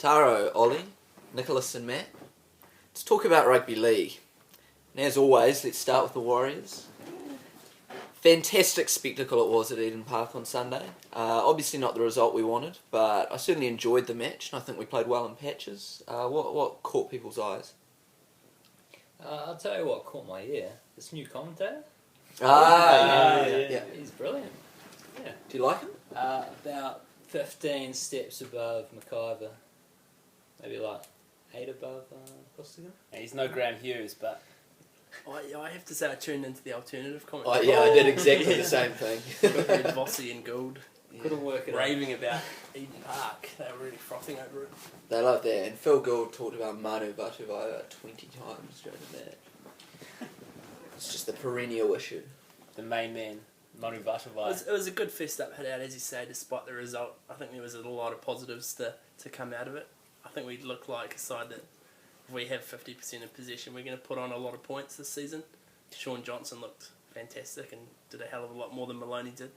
Taro, Ollie, Nicholas and Matt. Let's talk about rugby league. And as always, let's start with the Warriors. Fantastic spectacle it was at Eden Park on Sunday. Obviously not the result we wanted, but I certainly enjoyed the match and I think we played well in patches. What caught people's eyes? I'll tell you what caught my ear. This new commentator. Yeah. He's brilliant. Yeah. Do you like him? About 15 steps above McIver. Maybe like 8 above Costigan. Yeah, he's no Graham Hughes, but... I have to say I tuned into the alternative comment. Oh, yeah, I did exactly the same thing. Vossi and Gould Couldn't work it out. raving about Eden Park. They were really frothing over it. They love that. And Phil Gould talked about Manu Vatuvai about 20 times during the match. It's just the perennial issue. The main man, Manu Vatuvai. It was a good first up hit out, as you say, despite the result. I think there was a lot of positives to come out of it. I think we look like a side that, if we have 50% of possession, we're going to put on a lot of points this season. Sean Johnson looked fantastic and did a hell of a lot more than Maloney did.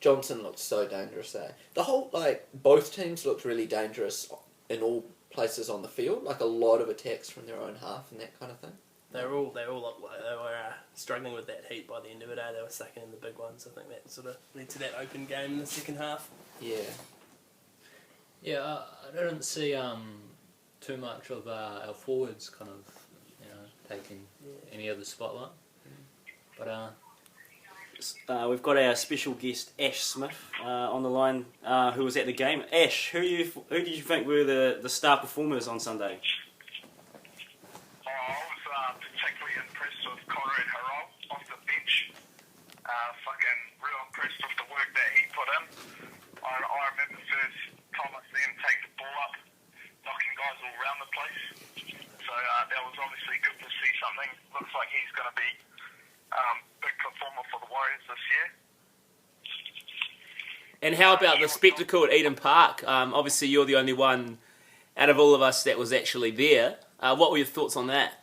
Johnson looked so dangerous, eh? The whole, both teams looked really dangerous in all places on the field. Like, a lot of attacks from their own half and that kind of thing. They all looked like they were struggling with that heat by the end of it. They were sucking in the big ones. I think that sort of led to that open game in the second half. Yeah. Yeah, I didn't see too much of our forwards kind of, taking any of the spotlight. But we've got our special guest Ash Smith on the line, who was at the game. Ash, who did you think were the star performers on Sunday? I was particularly impressed with Conrad Harrell off the bench. Fucking real impressed with the work that he put in. I remember the first time I see him take the ball up, knocking guys all around the place. So that was obviously good to see something. Looks like he's going to be big performer for the Warriors this year. And how about the spectacle at Eden Park? Obviously, you're the only one out of all of us that was actually there. What were your thoughts on that?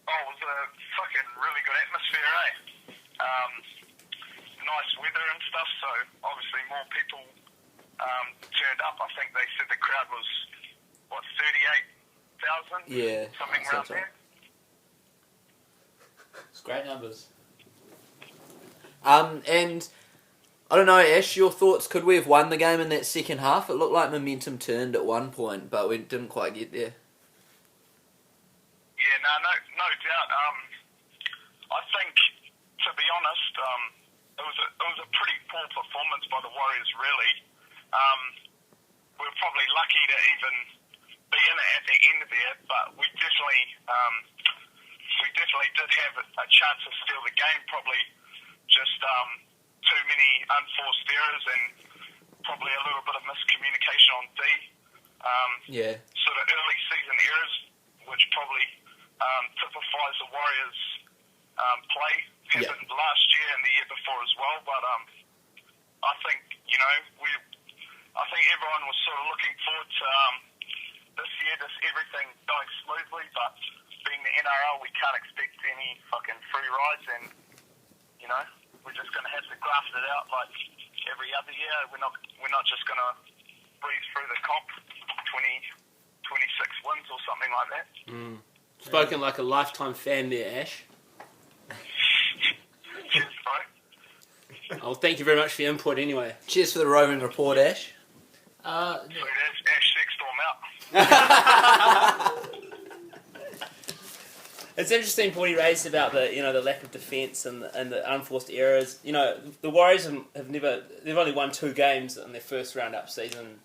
Oh, it was a fucking really good atmosphere, eh? Nice weather and stuff, so obviously more people turned up. I think they said the crowd was, 38,000? Yeah. Something around there. it's great numbers. And I don't know, Ash, your thoughts? Could we have won the game in that second half? It looked like momentum turned at one point, but we didn't quite get there. Yeah, no doubt. I think, to be honest, it was a pretty poor performance by the Warriors. Really, we were probably lucky to even be in it at the end of it, but we definitely did have a chance to steal the game. Probably just too many unforced errors and probably a little bit of miscommunication on D. Sort of early season errors, which probably typifies the Warriors' play. Happened last year and the year before as well. But I think I think everyone was sort of looking forward to this year, just everything going smoothly. But being the NRL, we can't expect any fucking free rides, and we're just going to have to graft it out like every other year. We're not just going to breeze through the comp, 26 wins or something like that. Spoken like a lifetime fan there, Ash. Cheers, bro. Oh, thank you very much for your input anyway. Cheers for the roving report, Ash. So there's Ash Sexstorm out. It's interesting what he raised about the lack of defence and the unforced errors. The Warriors they've only won 2 games in their first round-up season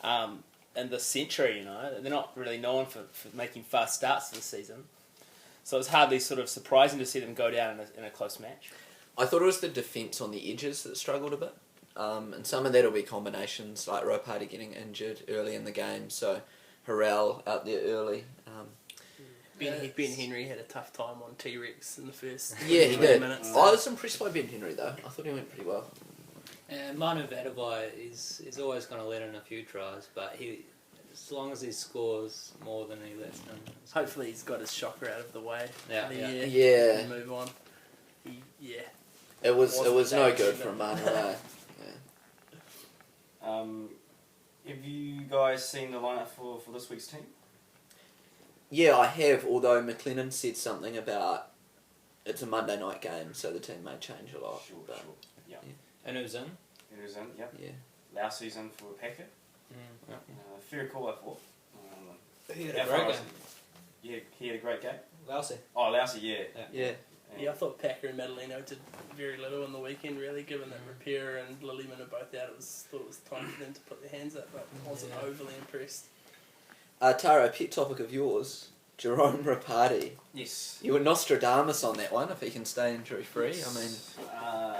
in the century. They're not really known for making fast starts to the season, so it's hardly sort of surprising to see them go down in a close match. I thought it was the defence on the edges that struggled a bit. And some of that will be combinations, like Ropati getting injured early in the game, so Harrell out there early. Ben Henry had a tough time on T-Rex in the first Yeah, he 20 did. minutes. I was impressed by Ben Henry, though. I thought he went pretty well. And Manu Vatuvai is always going to let in a few tries, but as long as he scores more than he lets in. Hopefully he's got his shocker out of the way. Yeah, for the yeah. year Yeah. and move on. It was Wasn't no that good good. from Manu. Have you guys seen the lineup for this week's team? Yeah, I have, although McLennan said something about it's a Monday night game, so the team may change a lot. Sure. Yeah. And who's in? It was in, yep. Yeah. Louse's in for Packer. Fair call, I thought. He had a great game. Yeah, he had a great game. Lousy. Oh, Lousy, yeah. Yeah. Yeah, I thought Packer and Madaleno did very little on the weekend, really, given that Rapira and Lilleman are both out. Thought it was time for them to put their hands up, but I wasn't overly impressed. Taro, pet topic of yours, Jerome Rapati. Yes. You were Nostradamus on that one, if he can stay injury free. Yes. I mean,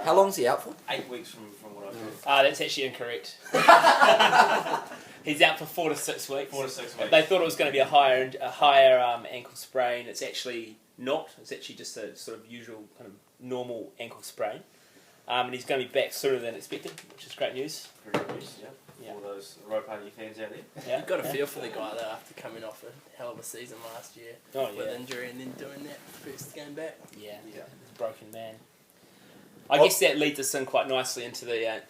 how long's he out for? 8 weeks from what I've heard. That's actually incorrect. He's out for 4 to 6 weeks. 4 to 6 weeks. They thought it was going to be a higher ankle sprain. It's actually not. It's actually just a sort of usual kind of normal ankle sprain. And he's going to be back sooner than expected, which is great news. Very good news, yeah. All those Road Party fans out there. Yeah. You've got to feel for the guy, though, after coming off a hell of a season last year with injury and then doing that first game back. Yeah. He's a broken man. I guess that leads us in quite nicely into the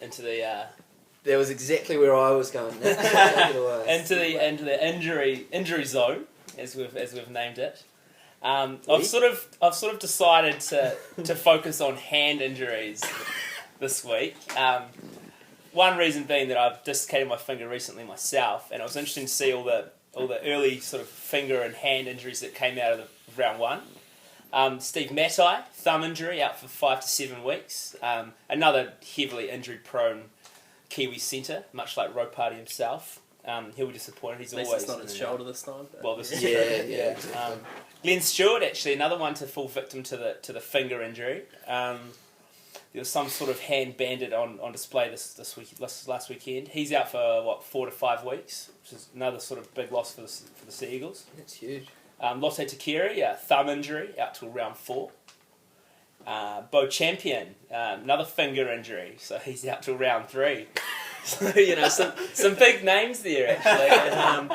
That was exactly where I was going. Into the injury zone, as we've named it. I've sort of decided to focus on hand injuries this week. One reason being that I've dislocated my finger recently myself, and it was interesting to see all the early sort of finger and hand injuries that came out of round one. Steve Matai, thumb injury, out for 5 to 7 weeks. Another heavily injury-prone Kiwi centre, much like Ropati himself. He'll be disappointed. He's At least always it's not his shoulder this time. Well, this is yeah. Glenn Stewart, actually, another one to fall victim to the finger injury. There was some sort of hand bandit on display last weekend. He's out for 4 to 5 weeks, which is another sort of big loss for the Sea Eagles. That's huge. Lotte Takiri, thumb injury, out till round 4. Bo Champion, another finger injury, so he's out till round 3. So, some big names there, actually. And,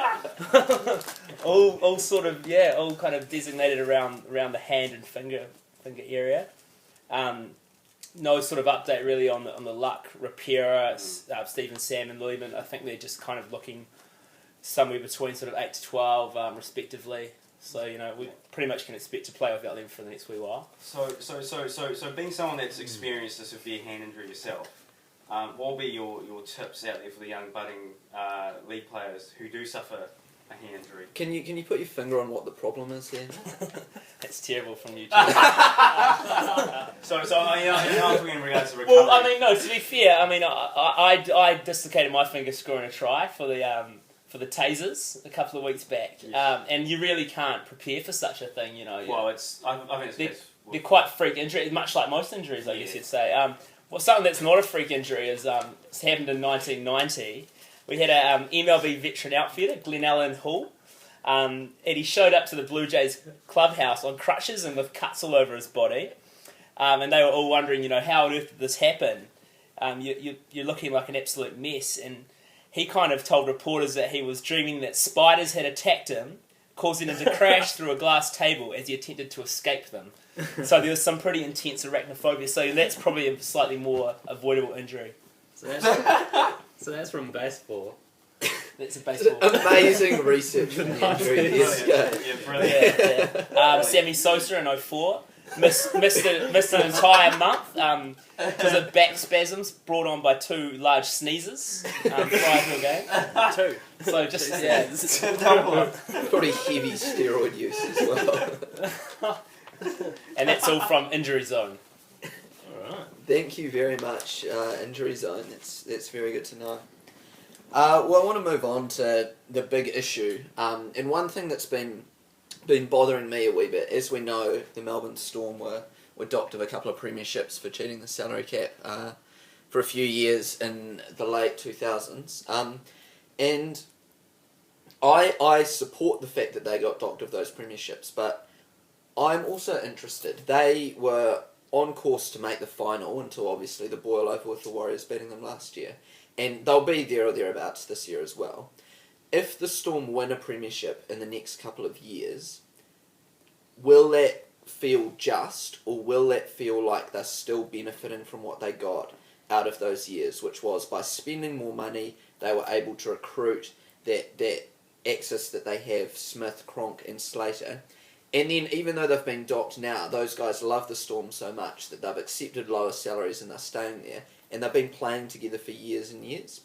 all kind of designated around the hand and finger area. No sort of update really on the luck. Rapira, Stephen Sam and Lehman, I think they're just kind of looking somewhere between sort of 8 to 12 respectively. So, we pretty much can expect to play without them for the next wee while. So being someone that's experienced a severe hand injury yourself, what will be your tips out there for the young budding league players who do suffer a hand injury? Can you put your finger on what the problem is there? That's terrible from you. I'm talking in regards to recovery. Well, I mean, no. To be fair, I mean, I dislocated my finger scoring a try for the tasers a couple of weeks back, yes. And you really can't prepare for such a thing, Well, I think they're quite freak injuries, much like most injuries, I guess you'd say. Something that's not a freak injury is it's happened in 1990. We had a MLB veteran outfielder, Glenn Allen Hall, and he showed up to the Blue Jays clubhouse on crutches and with cuts all over his body, and they were all wondering, how on earth did this happen? You're looking like an absolute mess, and he kind of told reporters that he was dreaming that spiders had attacked him, causing him to crash through a glass table as he attempted to escape them. So there was some pretty intense arachnophobia, so that's probably a slightly more avoidable injury. So that's from baseball. That's a baseball. Amazing research on the injury. Brilliant. Sammy Sosa in 2004 missed an entire month because of back spasms brought on by 2 large sneezes prior to a game. 2. So just Probably heavy steroid use as well. And that's all from Injury Zone. Alright. Thank you very much, Injury Zone. That's very good to know. Well, I want to move on to the big issue, and one thing that's been bothering me a wee bit. As we know, the Melbourne Storm were docked of a couple of premierships for cheating the salary cap for a few years in the late 2000s, and I support the fact that they got docked of those premierships, but I'm also interested. They were on course to make the final until obviously the boil over with the Warriors beating them last year, and they'll be there or thereabouts this year as well. If the Storm win a premiership in the next couple of years, will that feel just, or will that feel like they're still benefiting from what they got out of those years, which was by spending more money, they were able to recruit that axis that they have, Smith, Cronk and Slater. And then even though they've been docked now, those guys love the Storm so much that they've accepted lower salaries and they're staying there. And they've been playing together for years and years.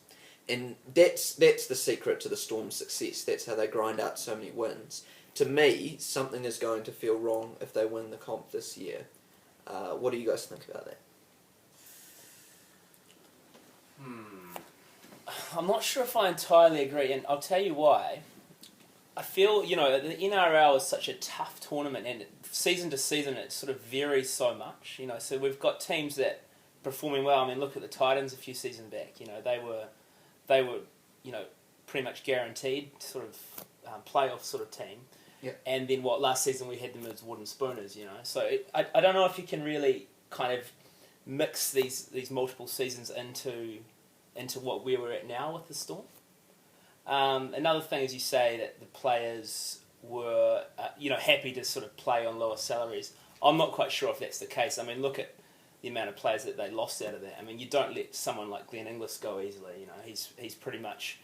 And that's the secret to the Storm's success. That's how they grind out so many wins. To me, something is going to feel wrong if they win the comp this year. What do you guys think about that? I'm not sure if I entirely agree, and I'll tell you why. I feel, the NRL is such a tough tournament, and season to season it sort of varies so much. So we've got teams that are performing well. I mean, look at the Titans a few seasons back. They were pretty much guaranteed sort of playoff sort of team. Yeah. And then last season we had them as wooden spooners. So I don't know if you can really kind of mix these multiple seasons into what we were at now with the Storm. Another thing is you say that the players were happy to sort of play on lower salaries. I'm not quite sure if that's the case. I mean, look at the amount of players that they lost out of that. I mean, you don't let someone like Glenn Inglis go easily. He's pretty much,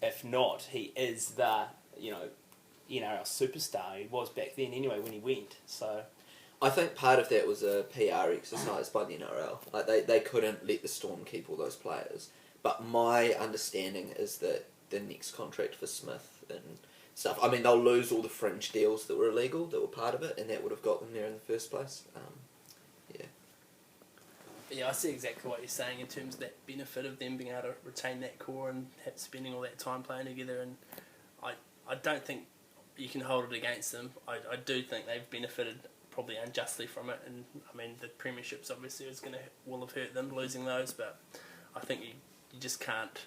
if not, he is the NRL superstar. He was back then anyway when he went. So I think part of that was a PR exercise by the NRL. Like they couldn't let the Storm keep all those players. But my understanding is that the next contract for Smith and stuff, I mean, they'll lose all the fringe deals that were illegal, that were part of it, and that would have got them there in the first place. Yeah, I see exactly what you're saying in terms of that benefit of them being able to retain that core and spending all that time playing together. And I don't think you can hold it against them. I do think they've benefited probably unjustly from it. And I mean, the premierships obviously will have hurt them losing those, but I think you just can't.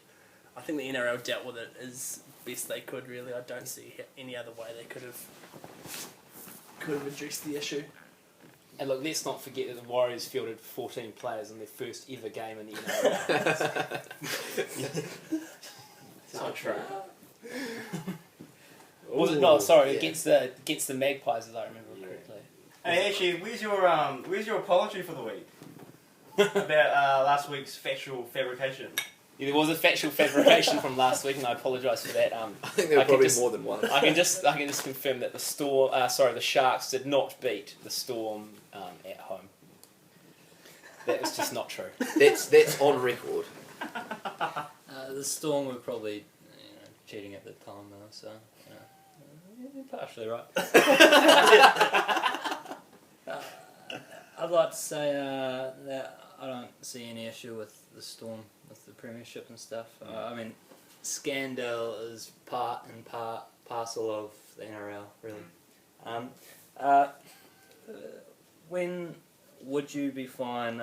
I think the NRL dealt with it as best they could. Really, I don't see any other way they could have addressed the issue. And look, let's not forget that the Warriors fielded 14 players in their first ever game in the NRL. It's not true. Was it? No, sorry, against the Magpies, as I remember correctly. Hey, actually, where's your apology for the week about last week's factual fabrication? Yeah, there was a factual fabrication from last week, and I apologise for that. I think there were probably more than one. I can just confirm that the Sharks did not beat the Storm at home. That was just not true. That's on record. The Storm were probably cheating at the time though, so you're partially right. I'd like to say that I don't see any issue with the Storm with the premiership and stuff. I mean, scandal is part and parcel of the NRL, really. When would you be fine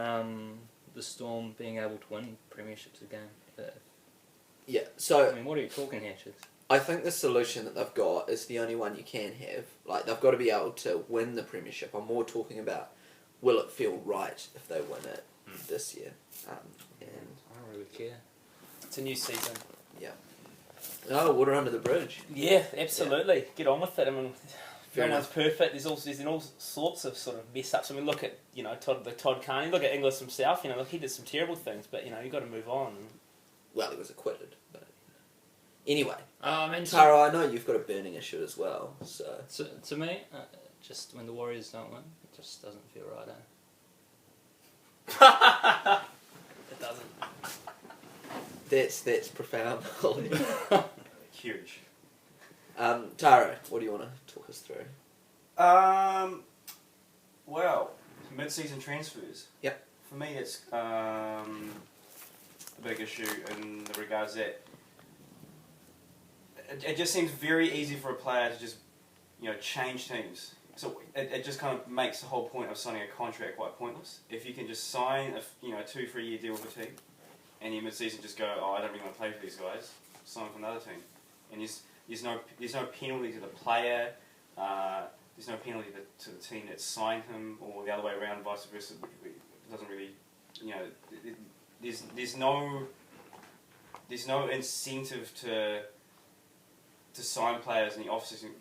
the Storm being able to win premierships again? Yeah, so I mean, what are you talking here, Chids? I think the solution that they've got is the only one you can have. Like, they've got to be able to win the premiership. I'm more talking about, will it feel right if they win it this year? And I don't really care. It's a new season. Yeah. Oh, water under the bridge. Yeah, absolutely. Get on with it. I mean, Fair no one's perfect. There's all sorts of sort of mess ups. I mean, look at Todd Carney. Look at Inglis himself. Look, he did some terrible things, but you've got to move on. Well, he was acquitted, but anyway. I mean, Taro, I know you've got a burning issue as well, so... To me, just when the Warriors don't win, it just doesn't feel right, It doesn't. That's profound, Holly. Huge. Taro, what do you want to talk us through? Well, mid-season transfers. Yep. For me, it's a big issue in the regards that it just seems very easy for a player to just, change teams. So it just kind of makes the whole point of signing a contract quite pointless. If you can just sign a 2-3 year deal with a team, and you mid-season just go, I don't really want to play for these guys, sign for another team, and there's no penalty to the player. There's no penalty to the team that signed him, or the other way around, vice versa. It doesn't really, there's no incentive to sign players in the off-season